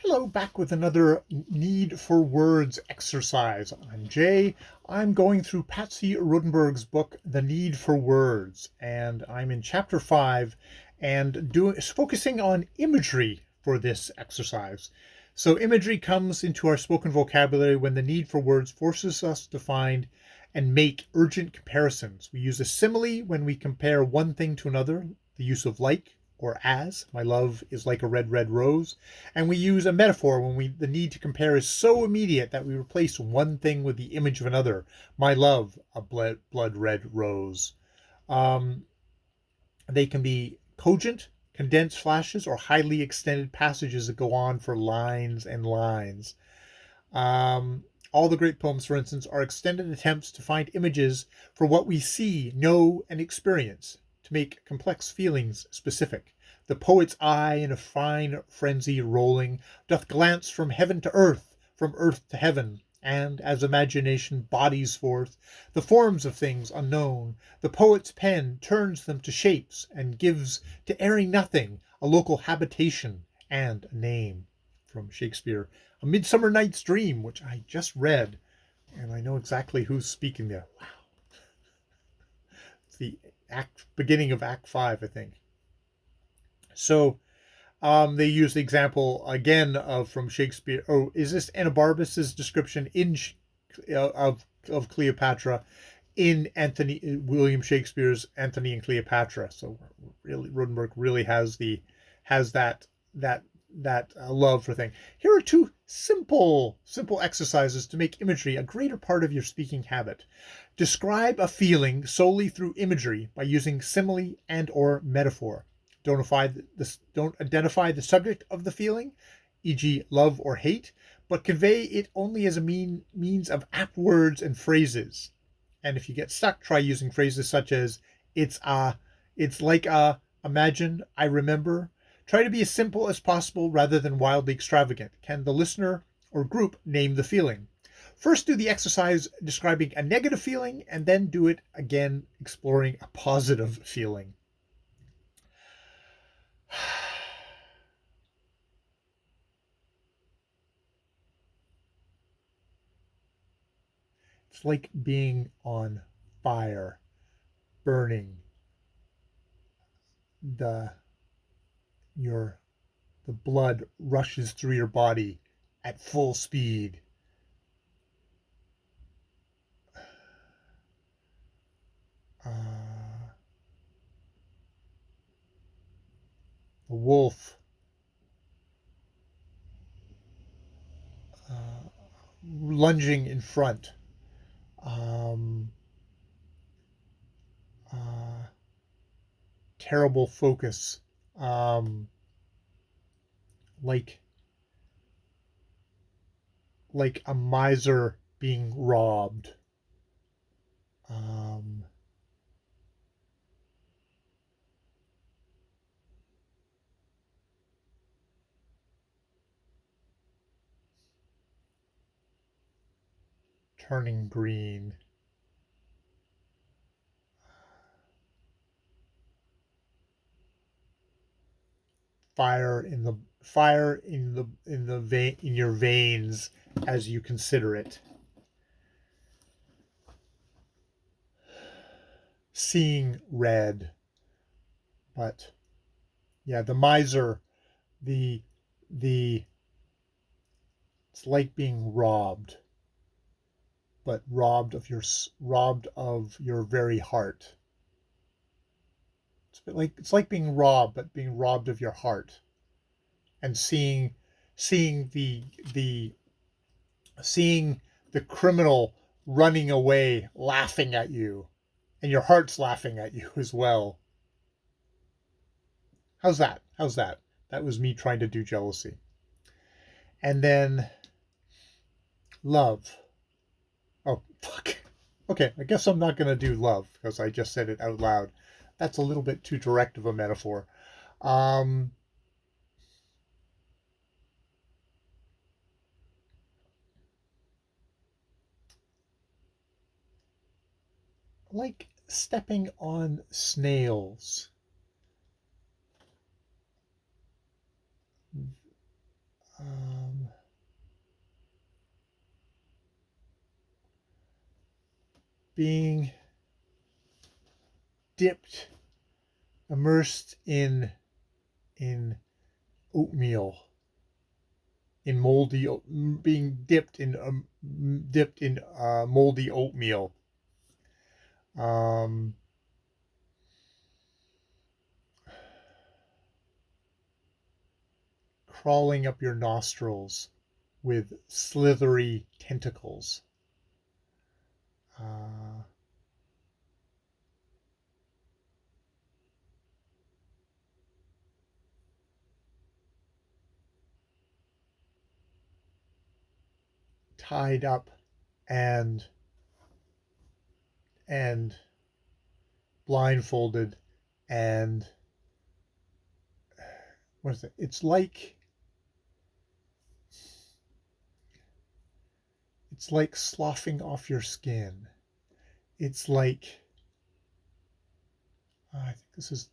Hello, back with another Need for Words exercise. I'm Jay. I'm going through Patsy Rodenberg's book, The Need for Words, and I'm in chapter 5 and focusing on imagery for this exercise. So imagery comes into our spoken vocabulary when the need for words forces us to find and make urgent comparisons. We use a simile when we compare one thing to another, the use of like or as. My love is like a red, red rose. And we use a metaphor when the need to compare is so immediate that we replace one thing with the image of another. My love, a blood red rose. They can be cogent, condensed flashes, or highly extended passages that go on for lines and lines. All the great poems, for instance, are extended attempts to find images for what we see, know, and experience, to make complex feelings specific. The poet's eye in a fine frenzy rolling doth glance from heaven to from earth to heaven, and as imagination bodies forth the forms of things unknown, the poet's pen turns them to shapes and gives to airy nothing a local habitation and a name. From Shakespeare, A Midsummer Night's Dream, which I just read, and I know exactly who's speaking there. Wow. It's the beginning of Act 5, I think. So they use the example again from Shakespeare. Oh, is this Enobarbus's description of Cleopatra in William Shakespeare's Antony and Cleopatra? So really, Rodenberg really has that love for thing. Here are two simple exercises to make imagery a greater part of your speaking habit. Describe a feeling solely through imagery by using simile and or metaphor. Don't identify the subject of the feeling, e.g. love or hate, but convey it only as a means of apt words and phrases. And if you get stuck, try using phrases such as it's like imagine, I remember. Try to be as simple as possible rather than wildly extravagant. Can the listener or group name the feeling? First, do the exercise describing a negative feeling, and then do it again exploring a positive feeling. It's like being on fire, burning. The blood rushes through your body at full speed. The wolf lunging in front. Terrible focus. Like a miser being robbed. Turning green. Fire in your veins as you consider it. Seeing red. But yeah, the miser, the it's like being robbed, but robbed of your very heart. It's like being robbed, but being robbed of your heart, and seeing the criminal running away, laughing at you, and your heart's laughing at you as well. How's that? That was me trying to do jealousy. And then love. Oh, fuck. Okay, I guess I'm not going to do love because I just said it out loud. That's a little bit too direct of a metaphor. Like stepping on snails. being dipped, immersed in oatmeal, in moldy, being dipped in moldy oatmeal. Um, Crawling up your nostrils with slithery tentacles. Tied up and blindfolded, and what is it? It's like sloughing off your skin. It's like I think this is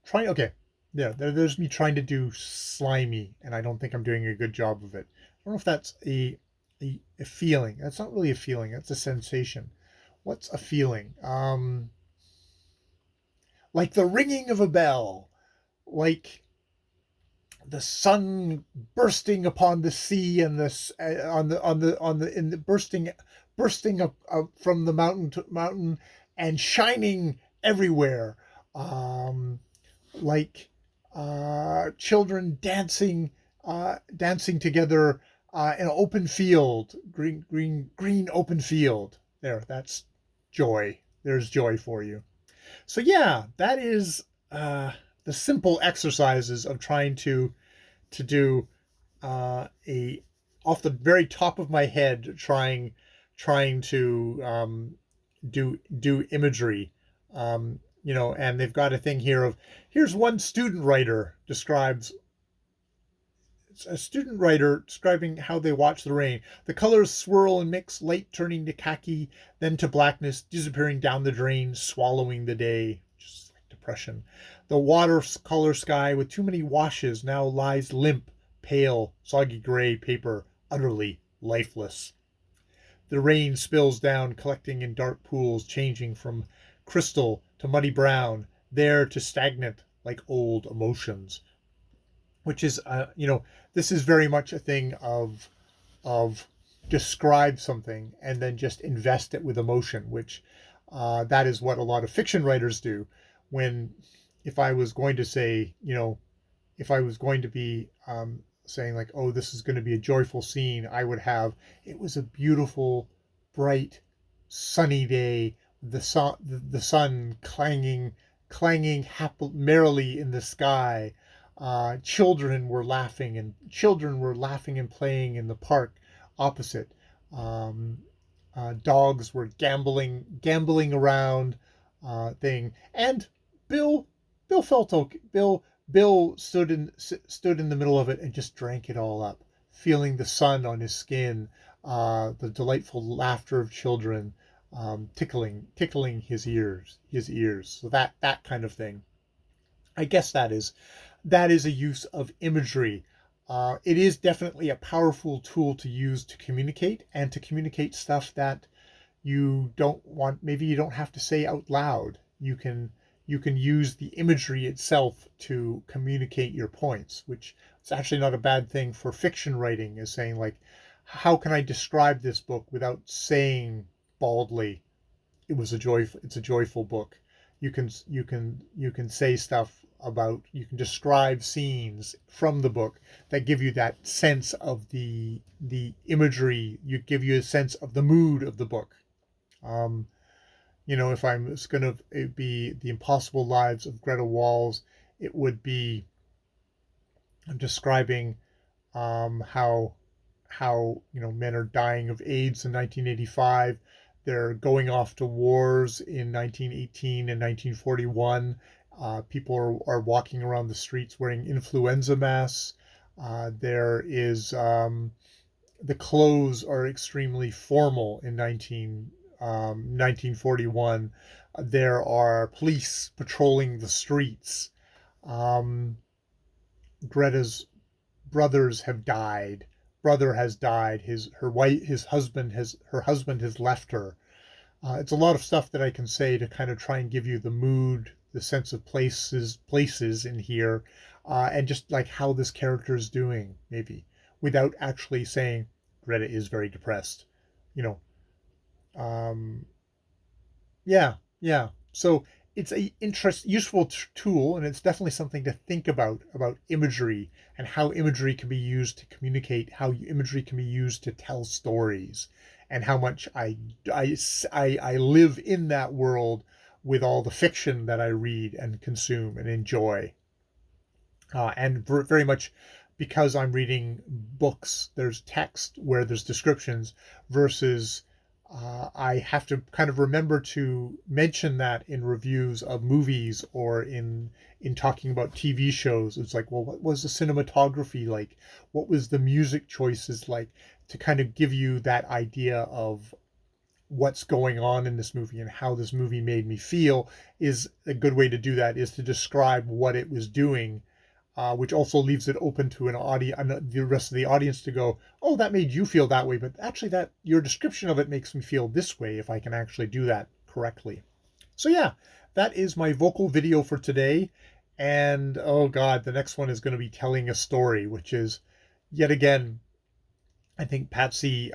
trying. Okay, yeah, there's me trying to do slimy, and I don't think I'm doing a good job of it. I don't know if that's a feeling. That's not really a feeling. That's a sensation. What's a feeling? Like the ringing of a bell, like the sun bursting upon the sea, and this on the in the bursting up from the mountain to mountain and shining everywhere, um, like children dancing together in an open field, green open field. There, that's joy. There's joy for you. So yeah, that is the simple exercises of trying to do a off the very top of my head, trying to do imagery. And they've got a thing here of here's one student writer describes a student writer describing how they watch the rain. The colors swirl and mix, light turning to khaki, then to blackness, disappearing down the drain, swallowing the day. Just like depression. The watercolor sky with too many washes now lies limp, pale, soggy gray paper, utterly lifeless. The rain spills down, collecting in dark pools, changing from crystal to muddy brown, there to stagnant like old emotions. Which is, this is very much a thing of describe something and then just invest it with emotion, which that is what a lot of fiction writers do. When if I was going to say, if I was going to be saying like, oh, this is going to be a joyful scene, I would have it was a beautiful, bright, sunny day, the sun clanging merrily in the sky. Children were laughing and playing in the park opposite. Dogs were gambling around thing, and Bill Bill felt okay. Bill stood in the middle of it and just drank it all up, feeling the sun on his skin, the delightful laughter of children, tickling his ears. So that kind of thing. I guess that is a use of imagery. It is definitely a powerful tool to use to communicate, and to communicate stuff that you don't want, maybe you don't have to say out loud. You can use the imagery itself to communicate your points, which is actually not a bad thing for fiction writing, is saying like, how can I describe this book without saying baldly it's a joyful book. You can say stuff about, you can describe scenes from the book that give you that sense of the imagery, you give you a sense of the mood of the book. If it's going to be The Impossible Lives of Greta Walls, it would be describing how men are dying of AIDS in 1985. They're going off to wars in 1918 and 1941. People are walking around the streets wearing influenza masks. There is the clothes are extremely formal in 1941. There are police patrolling the streets. Greta's brothers have died. Brother has died. Her husband has left her. It's a lot of stuff that I can say to kind of try and give you the mood, the sense of places in here, and just like how this character is doing, maybe, without actually saying Greta is very depressed. You know, um, yeah, yeah. So it's a useful tool, and it's definitely something to think about imagery and how imagery can be used to communicate, how imagery can be used to tell stories, and how much I live in that world with all the fiction that I read and consume and enjoy. And very much because I'm reading books, there's text where there's descriptions versus I have to kind of remember to mention that in reviews of movies or in talking about TV shows. It's like, well, what was the cinematography like? What was the music choices like? To kind of give you that idea of what's going on in this movie and how this movie made me feel. Is a good way to do that is to describe what it was doing, which also leaves it open to an audience, the rest of the audience to go, "Oh, that made you feel that way, but actually, that your description of it makes me feel this way." If I can actually do that correctly, so yeah, that is my vocal video for today. And oh god, the next one is going to be telling a story, which is yet again, I think Patsy.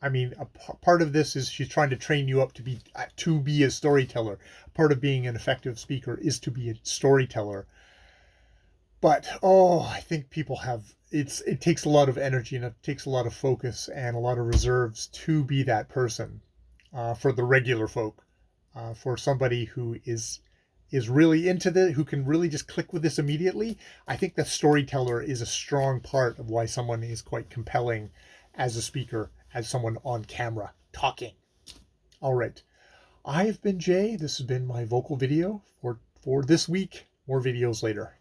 I mean, part of this is she's trying to train you up to be a storyteller. Part of being an effective speaker is to be a storyteller. But oh, I think people have it takes a lot of energy and it takes a lot of focus and a lot of reserves to be that person, for the regular folk. For somebody who is really into who can really just click with this immediately, I think the storyteller is a strong part of why someone is quite compelling as a speaker, as someone on camera talking. All right, I've been Jay. This has been my vocal video for this week. More videos later.